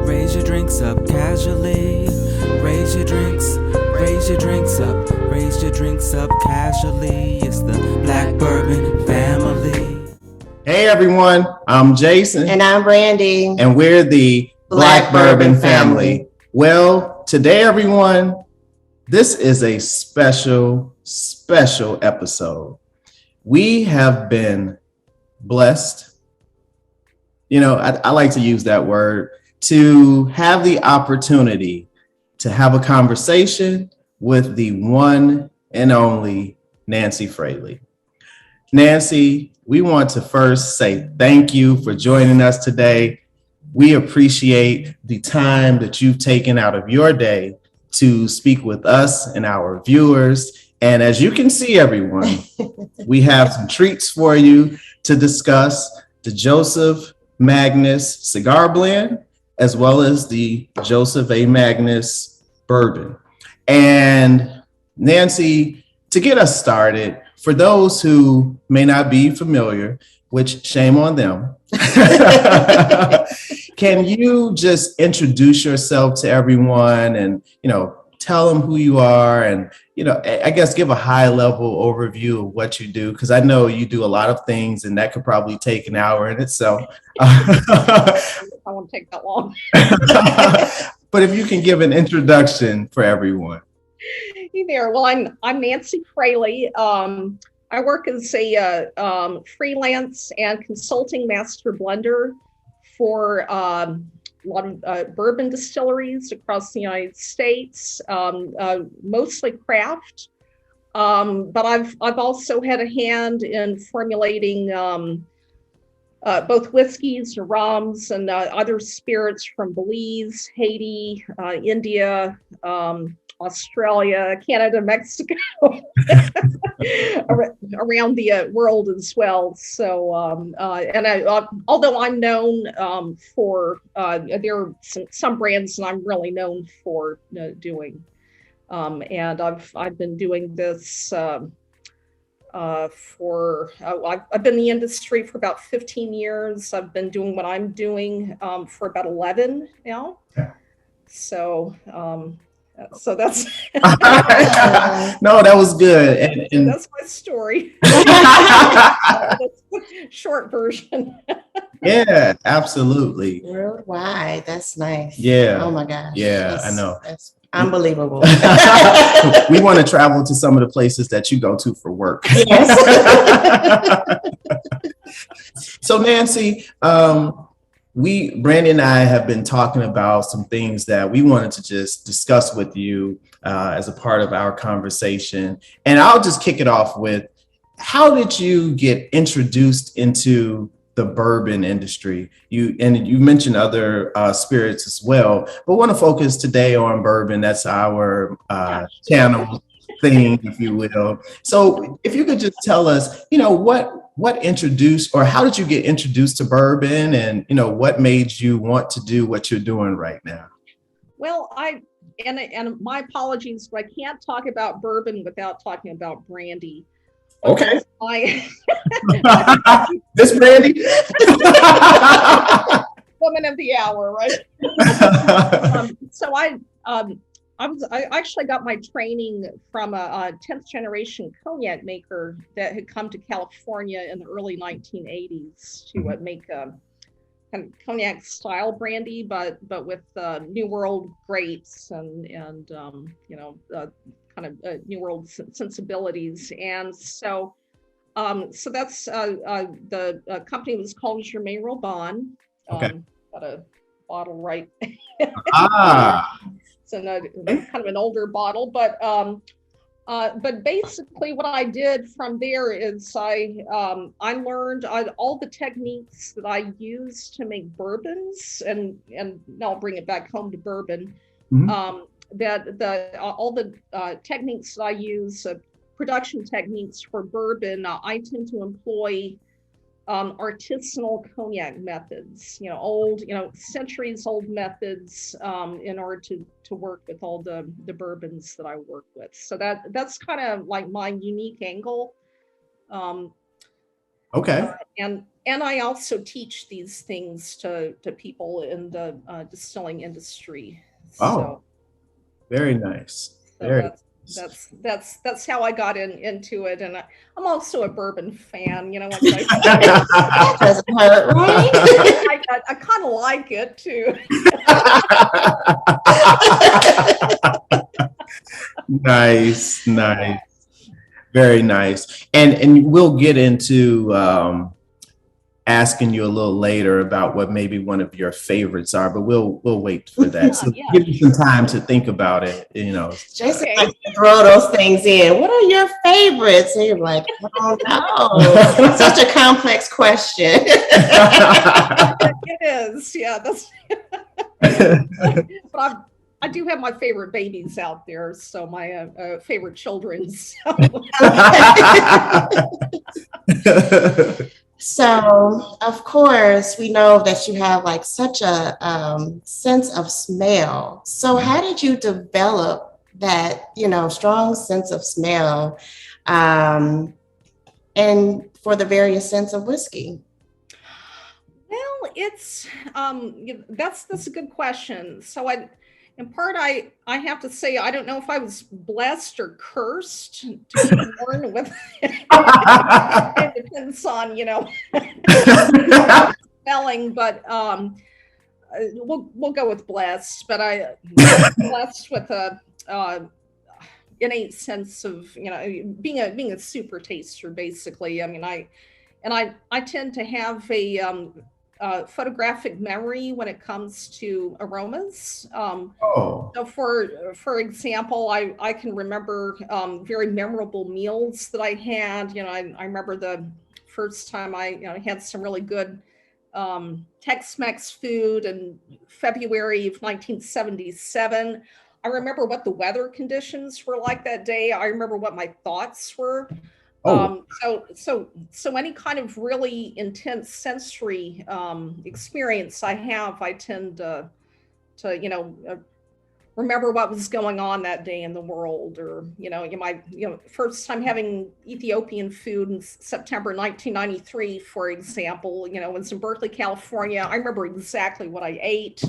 Raise your drinks up casually. Raise your drinks up. Raise your drinks up casually. It's the Black Bourbon family. Hey everyone, I'm Jason. And I'm Brandy. And we're the Black Bourbon family. Well, today everyone, this is a special episode. We have been blessed, I like to use that word, to have the opportunity to have a conversation with the one and only Nancy Fraley. Nancy, we want to first say thank you for joining us today. We appreciate the time that you've taken out of your day to speak with us and our viewers. And as you can see, everyone, we have some treats for you to discuss: the Joseph Magnus Cigar Blend, as well as the Joseph A. Magnus Bourbon. And Nancy, to get us started, for those who may not be familiar, which shame on them, can you just introduce yourself to everyone and, tell them who you are and, I guess give a high level overview of what you do, because I know you do a lot of things and that could probably take an hour in itself. I won't take that long. But if you can give an introduction for everyone. Hey there. Well, I'm Nancy Fraley. I work as a freelance and consulting master blender for a lot of bourbon distilleries across the United States, mostly craft. But I've also had a hand in formulating both whiskeys, rums, and other spirits from Belize, Haiti, India, Australia, Canada, Mexico, around the world as well. So, although I'm known for, there are some brands that I'm really known for doing, and I've been doing this I've been in the industry for about 15 years. I've been doing what I'm doing for about 11 now. So that's no, that was good. And that's my story. That's the short version. Yeah, absolutely. Worldwide. That's nice. Yeah. Oh my gosh. Yeah, I know. That's unbelievable. We want to travel to some of the places that you go to for work. Yes. So Nancy, Brandy and I have been talking about some things that we wanted to just discuss with you as a part of our conversation. And I'll just kick it off with, how did you get introduced into the bourbon industry? You mentioned other spirits as well, but want to focus today on bourbon. That's our channel thing, if you will. So if you could just tell us, what introduced, or how did you get introduced to bourbon, and what made you want to do what you're doing right now? Well, and my apologies, but I can't talk about bourbon without talking about brandy. Okay. This Brandy? Woman of the hour, right? So I actually got my training from a 10th generation cognac maker that had come to California in the early 1980s to make kind of cognac style brandy, but with New World grapes and kind of New World sensibilities. And so that's the company was called Germain Robin. Okay. Got a bottle right. So kind of an older bottle, but basically what I did from there is I learned all the techniques that I use to make bourbons, and now I'll bring it back home to bourbon. Mm-hmm. All the techniques that I use, production techniques for bourbon, I tend to employ artisanal cognac methods, old, centuries old methods, in order to work with all the bourbons that I work with. So that's kind of like my unique angle. Okay. And and I also teach these things to people in the distilling industry. Oh, very nice. So Very that's how I got into it, and I'm also a bourbon fan. You know, like That doesn't hurt, right? I kind of like it too. nice, nice, very nice. And we'll get into asking you a little later about what maybe one of your favorites are, but we'll wait for that. So Yeah. give you some time to think about it, you know. Jason Okay. likes to throw those things in. What are your favorites? And you're like, oh no. Such a complex question. It is, yeah. But I do have my favorite babies out there, so my favorite children. So. So, of course, we know that you have like such a sense of smell. So, how did you develop that, strong sense of smell, and for the various scents of whiskey? Well, it's that's a good question. So in part, I have to say I don't know if I was blessed or cursed to be born with. It depends on spelling, but we'll go with blessed. But I blessed with a innate sense of being a super taster, basically. I mean, I tend to have a photographic memory when it comes to aromas. So for example, I can remember very memorable meals that I had. I remember the first time I had some really good Tex-Mex food in February of 1977. I remember what the weather conditions were like that day. I remember what my thoughts were. So any kind of really intense sensory experience I have, I tend to remember what was going on that day in the world, or first time having Ethiopian food in September 1993, for example. Was in Berkeley, California. I remember exactly what I ate.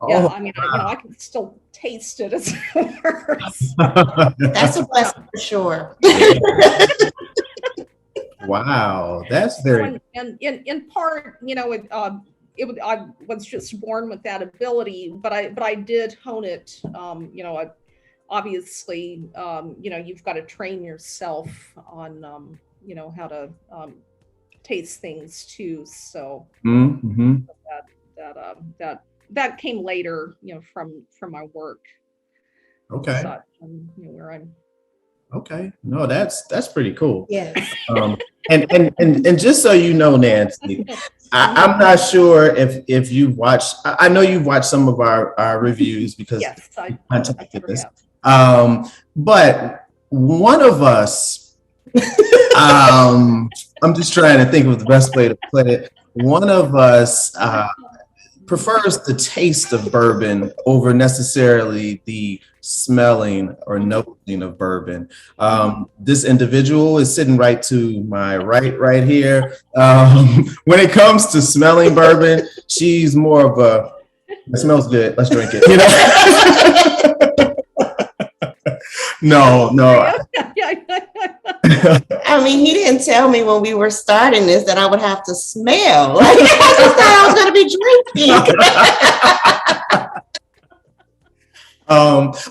Yeah, I mean, I can still taste it as it were. That's a blessing for sure. Wow, that's very. And in part, I was just born with that ability, but I did hone it. Obviously, you've got to train yourself on, how to taste things too. So that came later, from my work. Okay. Such, where I'm. Okay. No, that's pretty cool. Yes. And just so you know, Nancy, I'm not sure if you've watched. I know you've watched some of our reviews because Yes, I contacted us. have. But one of us, I'm just trying to think of the best way to put it. One of us prefers the taste of bourbon over necessarily the smelling or noting of bourbon. This individual is sitting right to my right here. When it comes to smelling bourbon, she's more of a, it smells good, let's drink it. No. I mean, he didn't tell me when we were starting this that I would have to smell. Like, I just thought I was going to be drinking.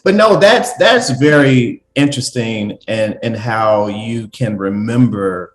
But no, that's very interesting, and how you can remember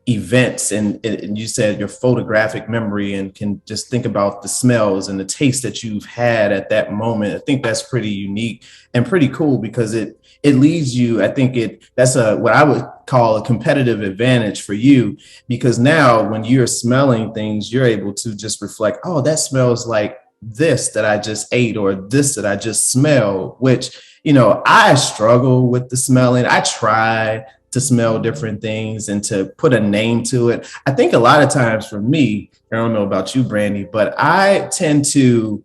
events, and you said your photographic memory, and can just think about the smells and the taste that you've had at that moment. I think that's pretty unique and pretty cool, because it leads you, I think that's what I would call a competitive advantage for you, because now when you're smelling things, you're able to just reflect, oh, that smells like this that I just ate, or this that I just smelled, which, I struggle with the smelling. I try to smell different things and to put a name to it. I think a lot of times for me, I don't know about you, Brandy, but I tend to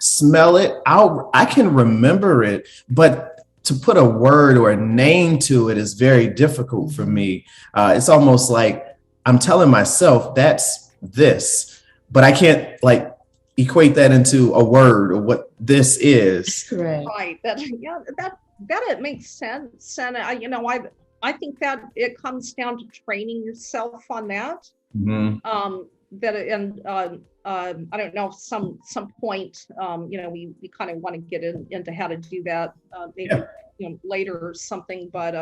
smell it out. I can remember it, but to put a word or a name to it is very difficult for me. It's almost like I'm telling myself that's this, but I can't like equate that into a word or what this is. Right. Right. That it makes sense. And I think that it comes down to training yourself on that. Mhm. I don't know if some point we kind of want to get into how to do that maybe later or something, but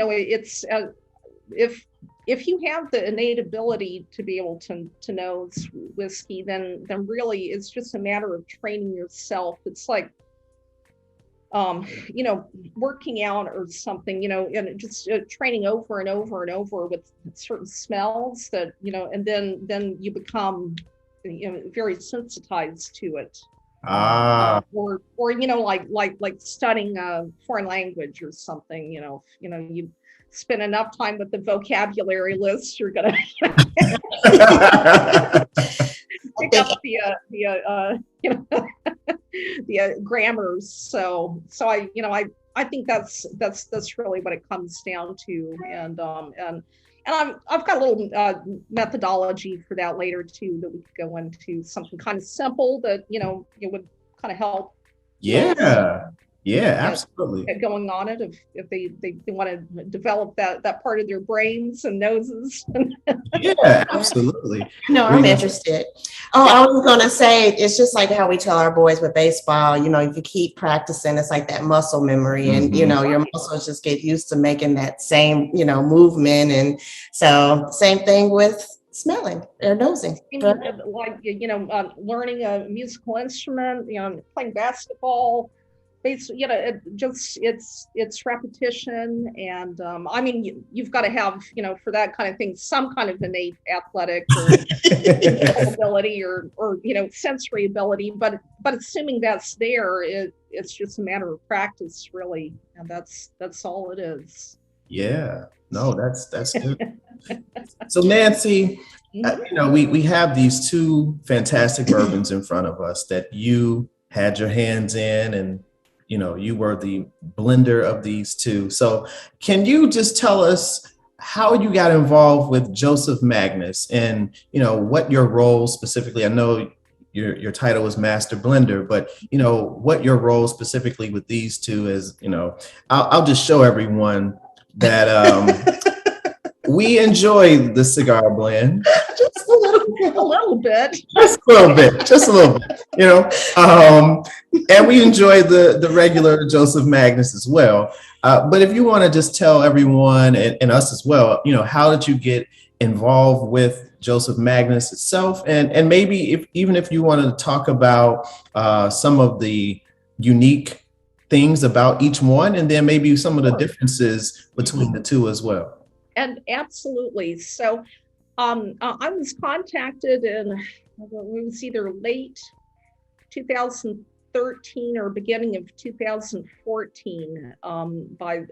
it's if you have the innate ability to be able to know whiskey, then really it's just a matter of training yourself. It's like working out or something, and just training over and over and over with certain smells that, and then you become, very sensitized to it. Or like studying a foreign language or something, you spend enough time with the vocabulary list, you're gonna pick up the grammars. So I think that's really what it comes down to, and I've got a little methodology for that later too, that we could go into, something kind of simple that it would kind of help. Yeah, absolutely. Get going on it if they want to develop that part of their brains and noses. Yeah, absolutely. No, I'm interested. Oh, I was going to say, it's just like how we tell our boys with baseball, if you keep practicing, it's like that muscle memory, and, your muscles just get used to making that same, movement. And so same thing with smelling or nosing. Like, learning a musical instrument, playing basketball. It's repetition, and you've got to have, for that kind of thing, some kind of innate athletic or ability or sensory ability, but assuming that's there, it's just a matter of practice, really, and that's all it is. Yeah, no, that's good. So Nancy, we have these two fantastic bourbons in front of us that you had your hands in, and you were the blender of these two. So can you just tell us how you got involved with Joseph Magnus, and, what your role specifically? I know your title was Master Blender, but, what your role specifically with these two is. I'll just show everyone that we enjoy the cigar blend. Just a little bit. Just a little bit, and we enjoy the regular Joseph Magnus as well. But if you want to just tell everyone and us as well, how did you get involved with Joseph Magnus itself? And maybe even if you wanted to talk about some of the unique things about each one, and then maybe some of the differences between the two as well. And absolutely. So I was contacted in, it was either late 2013 or beginning of 2014 by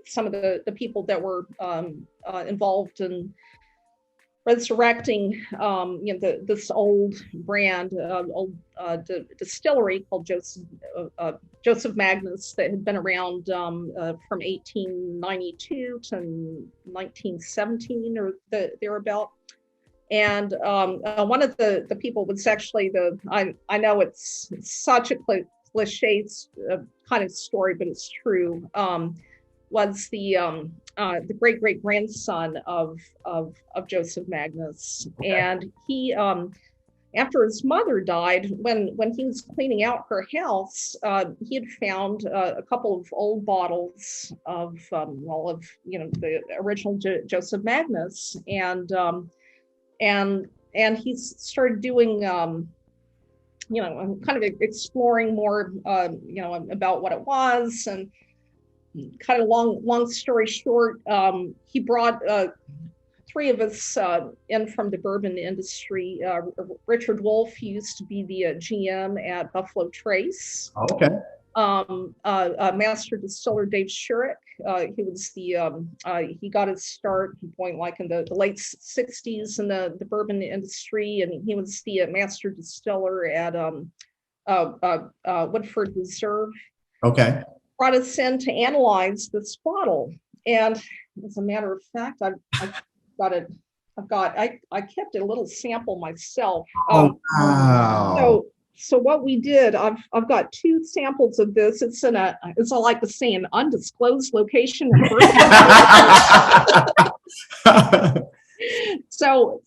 some of the people that were involved in resurrecting this old brand, old distillery called Joseph Magnus, that had been around from 1892 to 1917 or thereabout. And one of the people was actually I know it's such a cliche kind of story, but it's true. Was the great grandson of Joseph Magnus, and he after his mother died, when he was cleaning out her house, he had found a couple of old bottles of the original Joseph Magnus, and he started doing kind of exploring more about what it was. And kind of long story short, he brought three of us in from the bourbon industry. Richard Wolf used to be the GM at Buffalo Trace. Okay. Master distiller Dave Shurek, he was he got his start point like in the late 60s in the bourbon industry, and he was the master distiller at Woodford Reserve. Okay. Brought us in to analyze this bottle, and as a matter of fact, I've got it. I kept a little sample myself. Oh, wow. So what we did, I've got 2 samples of this. It's I like to say, an undisclosed location. So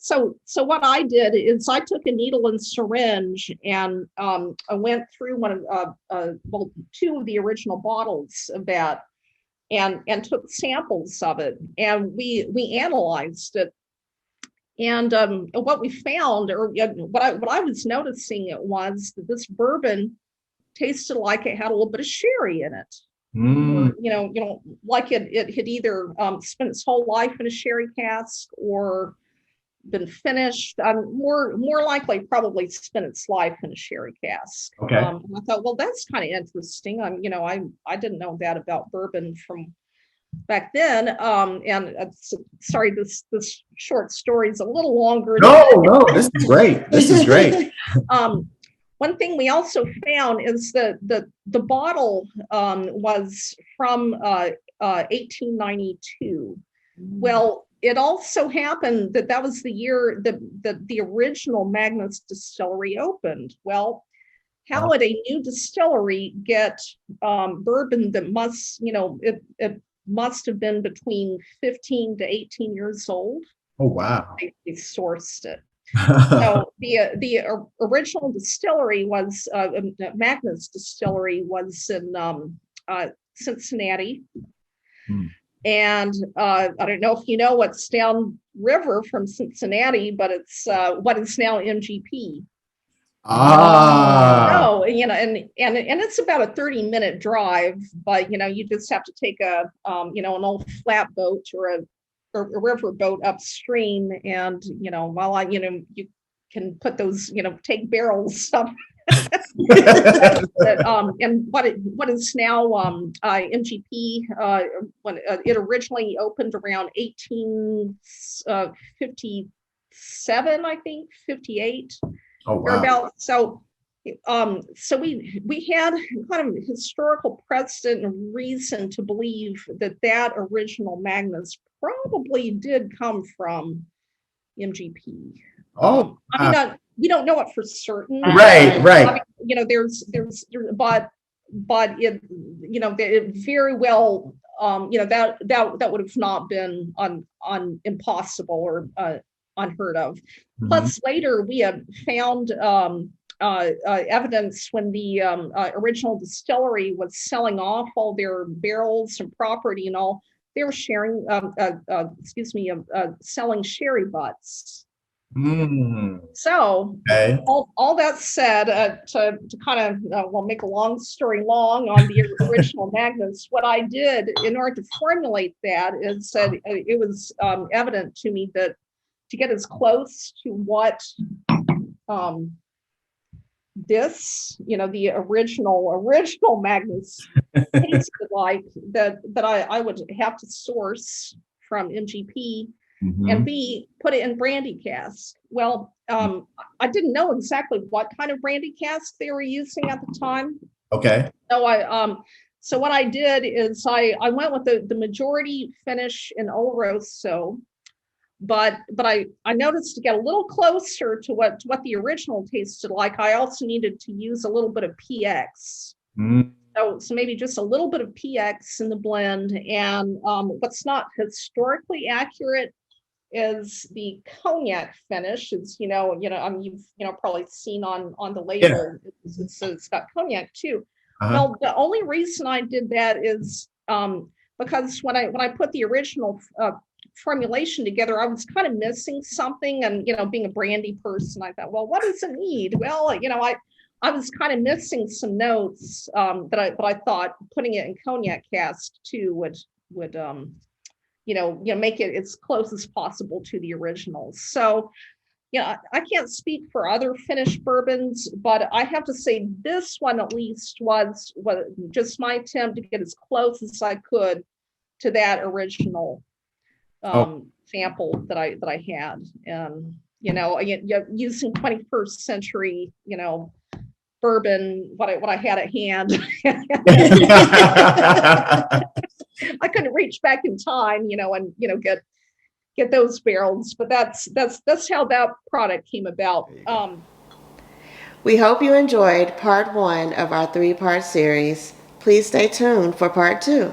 what I did is I took a needle and syringe, and I went through well, 2 of the original bottles of that, and took samples of it, and we analyzed it. And what we found, or what I was noticing, it was that this bourbon tasted like it had a little bit of sherry in it. Or, like it had either spent its whole life in a sherry cask or been finished. More likely, probably spent its life in a sherry cask. Okay. I thought, well, that's kind of interesting. I didn't know that about bourbon from back then. And sorry, this short story is a little longer. No, this is great. This is great. One thing we also found is that the bottle was from 1892. Well, it also happened that was the year that the original Magnus distillery opened. Well, how would a new distillery get bourbon that must, it must have been between 15 to 18 years old? Oh, wow. They sourced it. So the original distillery was Magnus Distillery was in Cincinnati, and I don't know if you know what's downriver from Cincinnati, but it's what is now MGP. Oh, and it's about a 30-minute drive, but you just have to take an old flatboat or a river boat upstream, and while you can put those take barrels up. And what is now MGP, when it originally opened around 1857, I think 58. Oh, wow. About so we had kind of historical precedent and reason to believe that original Magnus probably did come from MGP. Oh, we don't know it for certain. Right. I mean, there's but it it very well that would have not been on impossible or unheard of. Mm-hmm. Plus, later we have found evidence when the original distillery was selling off all their barrels and property and all. They were sharing, selling sherry butts. Mm. So, okay. all that said, to kind of make a long story long on the original Magnus, what I did in order to formulate that is that it was evident to me that to get as close to what this, the original Magnus tasted like, that I would have to source from MGP. Mm-hmm. And B, put it in brandy cask. Well, I didn't know exactly what kind of brandy cask they were using at the time. Okay. So what I did is I went with the majority finish in Oloroso, but I noticed to get a little closer to what the original tasted like, I also needed to use a little bit of PX. Mm. So maybe just a little bit of PX in the blend. And what's not historically accurate is the cognac finish. It's you've probably seen on the label. Yeah. It's got cognac too. Uh-huh. Well, the only reason I did that is because when I put the original formulation together, I was kind of missing something, and being a brandy person, I thought, well, what does it need? Well, I was kind of missing some notes that I thought putting it in cognac cask too would make it as close as possible to the originals. So, I can't speak for other finished bourbons, but I have to say this one at least was just my attempt to get as close as I could to that original sample that I had. And, using 21st century, bourbon, what I had at hand. I couldn't reach back in time, and get those barrels, but that's how that product came about. We hope you enjoyed part 1 of our 3-part series. Please stay tuned for part 2.